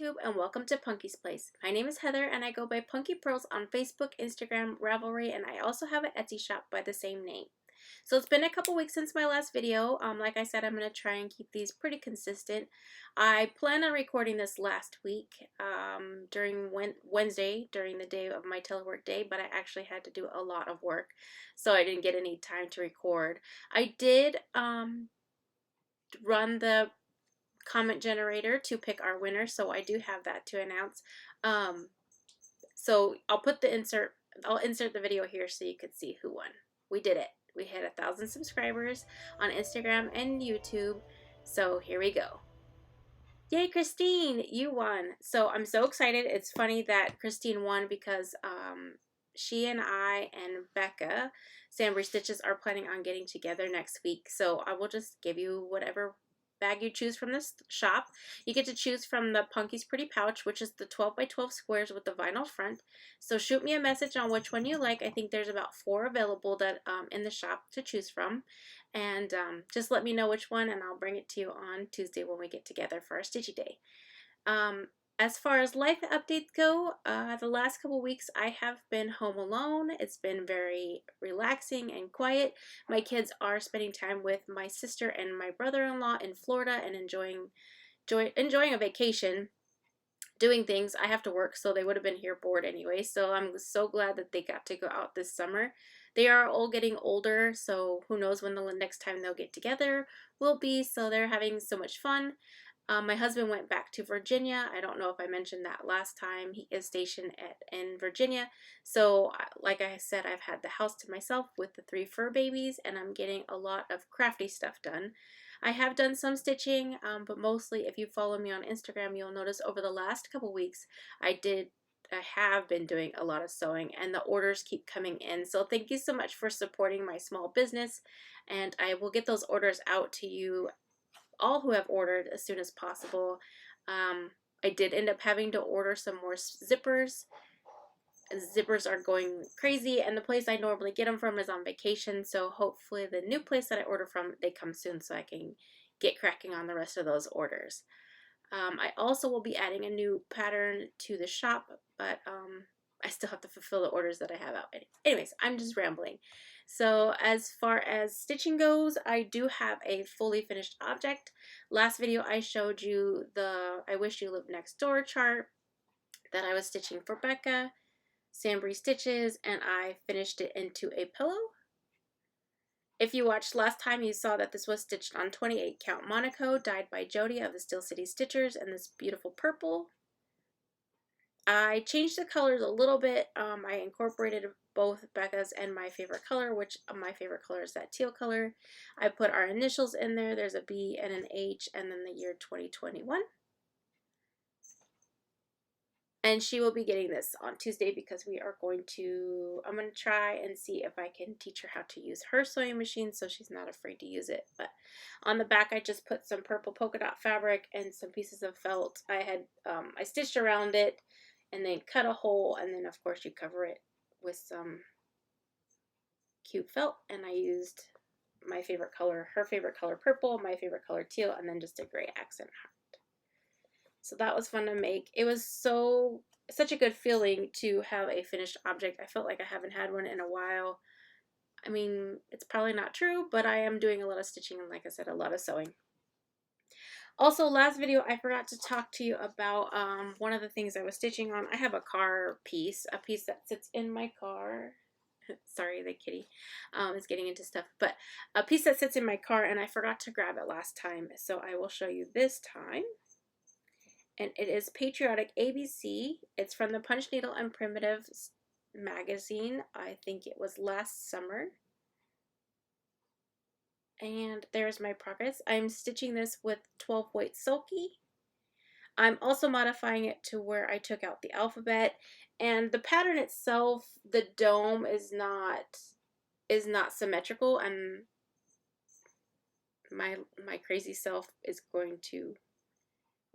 YouTube and welcome to Punky's Place. My name is Heather and I go by Punky Purls on Facebook, Instagram, Ravelry, and I also have an Etsy shop by the same name. So it's been a couple weeks since my last video. Like I said, I'm going to try and keep these pretty consistent. I plan on recording this last week during Wednesday, during the day of my telework day, but I actually had to do a lot of work, so I didn't get any time to record. I did run the comment generator to pick our winner, so I do have that to announce. So I'll insert the video here so you can see who won. We did it. We hit 1,000 subscribers on Instagram and YouTube, so here we go. Yay, Christine, you won. So I'm so excited. It's funny that Christine won because she and I and Becca Samplery Stitches are planning on getting together next week, so I will just give you whatever bag you choose from this shop. You get to choose from the Punky's Pretty Pouch, which is the 12 by 12 squares with the vinyl front. So shoot me a message on which one you like. I think there's about 4 available that in the shop to choose from, and just let me know which one and I'll bring it to you on Tuesday when we get together for our Stitchy Day. As far as life updates go, the last couple weeks I have been home alone. It's been very relaxing and quiet. My kids are spending time with my sister and my brother-in-law in Florida and enjoying a vacation, doing things. I have to work, so they would have been here bored anyway, so I'm so glad that they got to go out this summer. They are all getting older, so who knows when the next time they'll get together will be, so they're having so much fun. My husband went back to Virginia. I don't know if I mentioned that last time. He is stationed in Virginia. So like I said, I've had the house to myself with the 3 fur babies, and I'm getting a lot of crafty stuff done. I have done some stitching, but mostly if you follow me on Instagram, you'll notice over the last couple weeks I have been doing a lot of sewing, and the orders keep coming in. So thank you so much for supporting my small business, and I will get those orders out to you all who have ordered as soon as possible. I did end up having to order some more zippers. Zippers are going crazy, and the place I normally get them from is on vacation, so hopefully the new place that I order from, they come soon so I can get cracking on the rest of those orders. I also will be adding a new pattern to the shop, but I still have to fulfill the orders that I have out. Anyways, I'm just rambling. So as far as stitching goes, I do have a fully finished object. Last video I showed you the I Wish You Lived Next Door chart that I was stitching for Becca Samplery Stitches, and I finished it into a pillow. If you watched last time, you saw that this was stitched on 28 count Monaco, dyed by Jodi of the Steel City Stitchers, and this beautiful purple. I changed the colors a little bit. I incorporated both Becca's and my favorite color, which my favorite color is that teal color. I put our initials in there. There's a B and an H, and then the year 2021. And she will be getting this on Tuesday because I'm going to try and see if I can teach her how to use her sewing machine so she's not afraid to use it. But on the back I just put some purple polka dot fabric and some pieces of felt. I stitched around it and then cut a hole, and then of course you cover it with some cute felt, and I used my favorite color, her favorite color purple, my favorite color teal, and then just a gray accent heart. So that was fun to make. It was such a good feeling to have a finished object. I felt like I haven't had one in a while. I mean, it's probably not true, but I am doing a lot of stitching and, like I said, a lot of sewing. Also, last video I forgot to talk to you about one of the things I was stitching on. I have a car piece, a piece that sits in my car. Sorry, the kitty is getting into stuff, but a piece that sits in my car, and I forgot to grab it last time, so I will show you this time. And it is Patriotic ABC. It's from the Punch Needle and Primitive magazine. I think it was last summer. And there's my progress. I'm stitching this with 12 weight sulky. I'm also modifying it to where I took out the alphabet, and the pattern itself, the dome is not symmetrical, and my crazy self is going to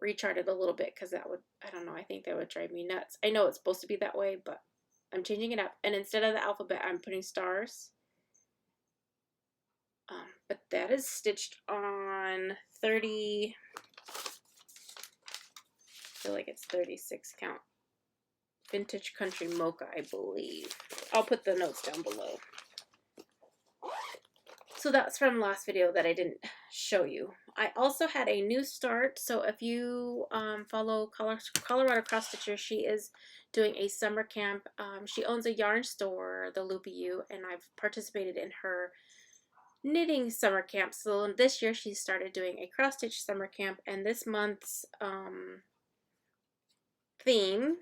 rechart it a little bit because that would, I don't know, I think that would drive me nuts. I know it's supposed to be that way, but I'm changing it up, and instead of the alphabet I'm putting stars. But that is stitched on 30 feel like it's 36 count. Vintage Country Mocha, I believe. I'll put the notes down below. So that's from last video that I didn't show you. I also had a new start. So if you follow Colorado Crossstitcher, she is doing a summer camp. She owns a yarn store, the Loopy U, and I've participated in her knitting summer camp. So this year she started doing a cross stitch summer camp, and this month's theme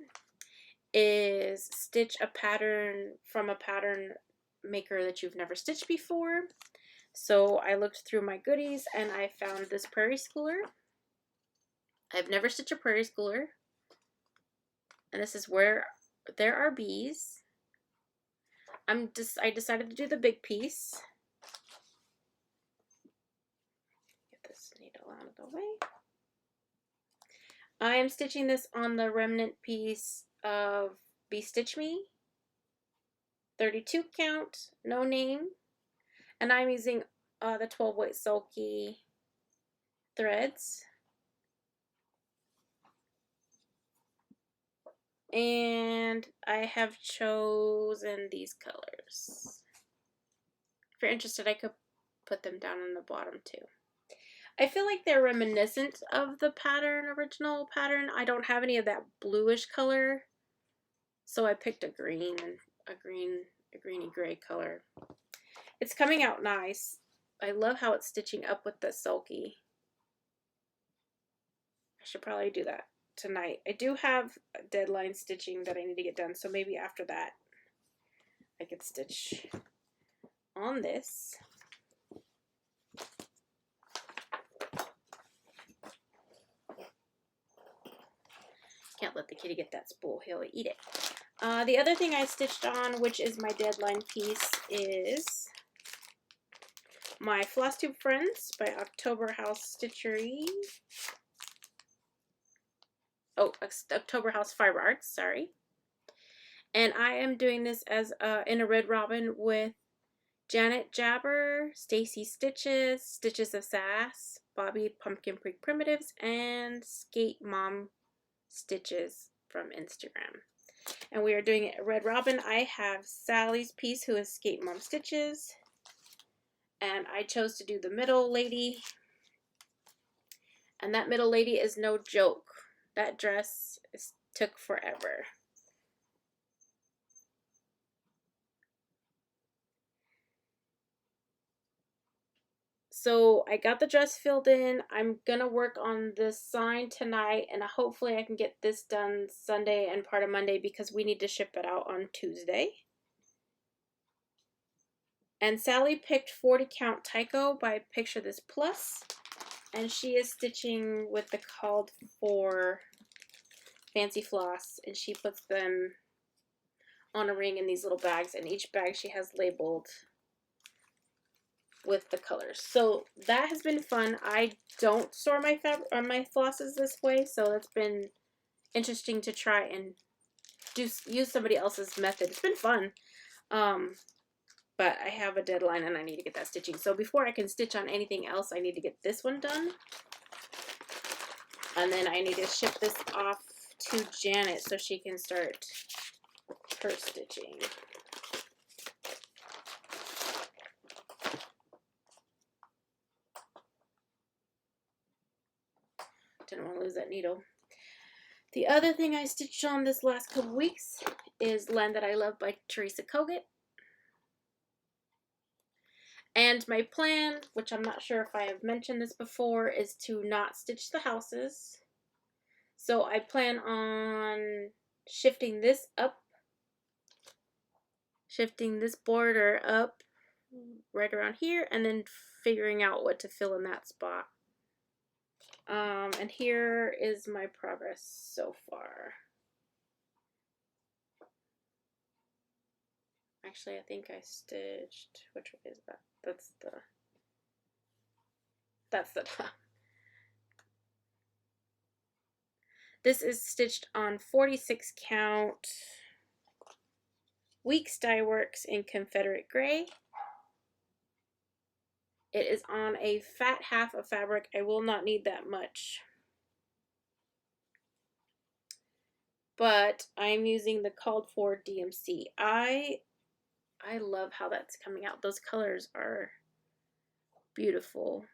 is stitch a pattern from a pattern maker that you've never stitched before. So I looked through my goodies and I found this Prairie Schooler. I've never stitched a Prairie Schooler, and this is Where There Are Bees. I decided to do the big piece. Get this needle out of the way. I am stitching this on the remnant piece of Be Stitch Me, 32 count, no name, and I'm using the 12 weight sulky threads. And I have chosen these colors. If you're interested, I could put them down on the bottom too. I feel like they're reminiscent of the original pattern. I don't have any of that bluish color, so I picked a green and a greeny gray color. It's coming out nice. I love how it's stitching up with the sulky. I should probably do that tonight. I do have deadline stitching that I need to get done, so maybe after that I could stitch on this. Can't let the kitty get that spool, he'll eat it. The other thing I stitched on, which is my deadline piece, is my Flosstube Friends by October House Stitchery. Oh, October House Fiber Arts, sorry. And I am doing this as in a Red Robin with Janet Jabber, Stacy Stitches, Stitches of Sass, Bobby Pumpkin Creek Primitives, and Skate Mom Stitches from Instagram. And we are doing it Red Robin. I have Sally's piece, who is Skate Mom Stitches, and I chose to do the middle lady. And that middle lady is no joke. That dress took forever. So I got the dress filled in. I'm gonna work on this sign tonight, and hopefully I can get this done Sunday and part of Monday, because we need to ship it out on Tuesday. And Sally picked 40 count Tycho by Picture This Plus, and she is stitching with the called for fancy floss, and she puts them on a ring in these little bags, and each bag she has labeled with the colors. So that has been fun. I don't store my my flosses this way, so it's been interesting to try and use somebody else's method. It's been fun. But I have a deadline and I need to get that stitching. So before I can stitch on anything else, I need to get this one done. And then I need to ship this off to Janet so she can start her stitching. Didn't want to lose that needle. The other thing I stitched on this last couple weeks is Land That I Love by Teresa Kogut. And my plan, which I'm not sure if I have mentioned this before, is to not stitch the houses. So I plan on shifting this up, shifting this border up right around here, and then figuring out what to fill in that spot. And here is my progress so far. Actually, I think I stitched, which way is that? That's the top. This is stitched on 46 count Weeks Dye Works in Confederate Gray. It is on a fat half of fabric. I will not need that much. but I'm using the called for DMC. I love how that's coming out. Those colors are beautiful.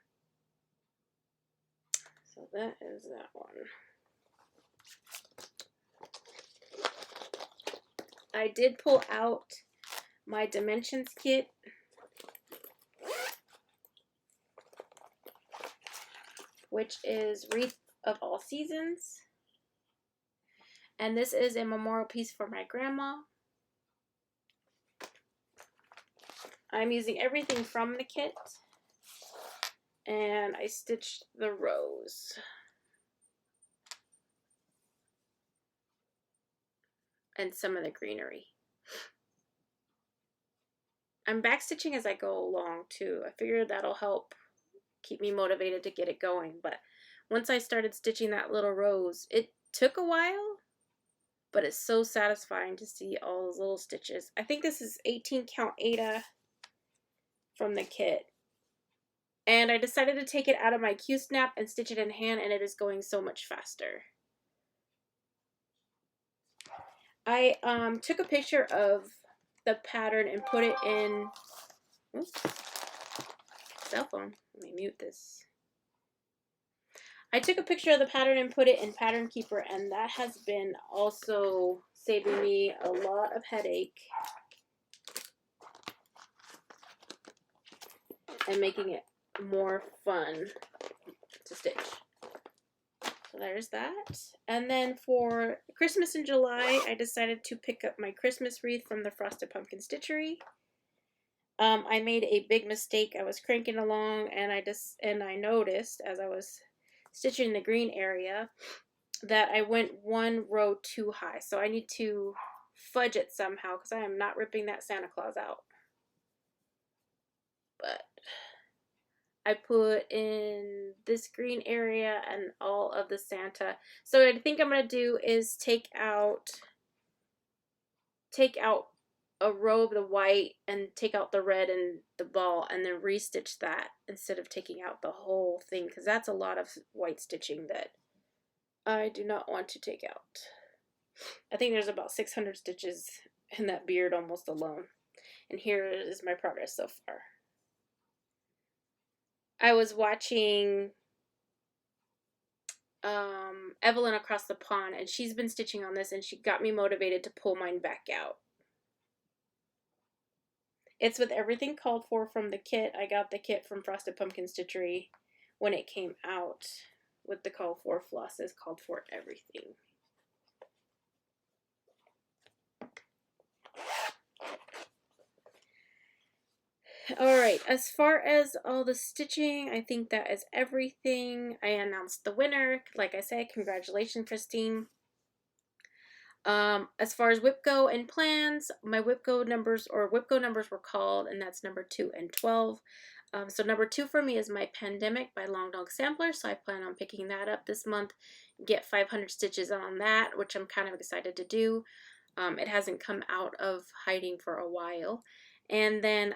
So that is that one. I did pull out my Dimensions kit. Which is Wreath of All Seasons. And this is a memorial piece for my grandma. I'm using everything from the kit. And I stitched the rose. And some of the greenery. I'm backstitching as I go along too. I figured that'll help keep me motivated to get it going. But once I started stitching that little rose, it took a while, but it's so satisfying to see all those little stitches. I think this is 18 count Ada from the kit. And I decided to take it out of my Q-snap and stitch it in hand, and it is going so much faster. I took a picture of the pattern and put it in, oops, cell phone, let me mute this. I took a picture of the pattern and put it in Pattern Keeper, and that has been also saving me a lot of headache and making it more fun to stitch. So there's that. And then for Christmas in July, I decided to pick up my Christmas wreath from the Frosted Pumpkin Stitchery. I made a big mistake. I was cranking along, and I noticed as I was stitching the green area that I went one row too high. So I need to fudge it somehow because I am not ripping that Santa Claus out. But I put in this green area and all of the Santa. So what I think I'm going to do is take out a row of the white and take out the red and the ball and then restitch that instead of taking out the whole thing, because that's a lot of white stitching that I do not want to take out. I think there's about 600 stitches in that beard almost alone. And here is my progress so far. I was watching Evelyn across the pond, and she's been stitching on this, and she got me motivated to pull mine back out. It's with everything called for from the kit. I got the kit from Frosted Pumpkin Stitchery when it came out with the call for flosses, called for everything. Alright, as far as all the stitching, I think that is everything. I announced the winner. Like I said, congratulations, Christine. As far as WIPGO and plans, my WIPGO numbers were called, and that's number 2 and 12. So number 2 for me is my Pandemic by Long Dog Sampler, so I plan on picking that up this month, get 500 stitches on that, which I'm kind of excited to do. It hasn't come out of hiding for a while. And then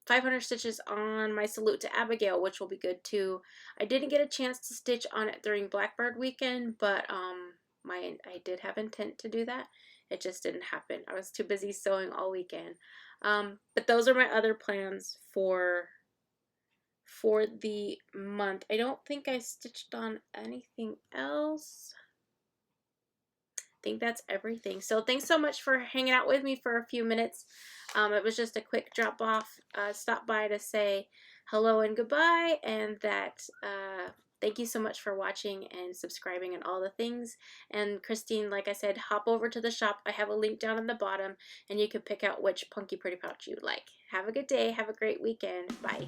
500 stitches on my Salute to Abigail, which will be good too. I didn't get a chance to stitch on it during Blackbird weekend, but I did have intent to do that. It just didn't happen. I was too busy sewing all weekend. But those are my other plans for the month. I don't think I stitched on anything else. I think that's everything. So thanks so much for hanging out with me for a few minutes. It was just a quick drop off. Stop by to say hello and goodbye, and that thank you so much for watching and subscribing and all the things. And Christine, like I said, hop over to the shop. I have a link down in the bottom, and you can pick out which Punky Pretty Pouch you'd like. Have a good day. Have a great weekend. Bye.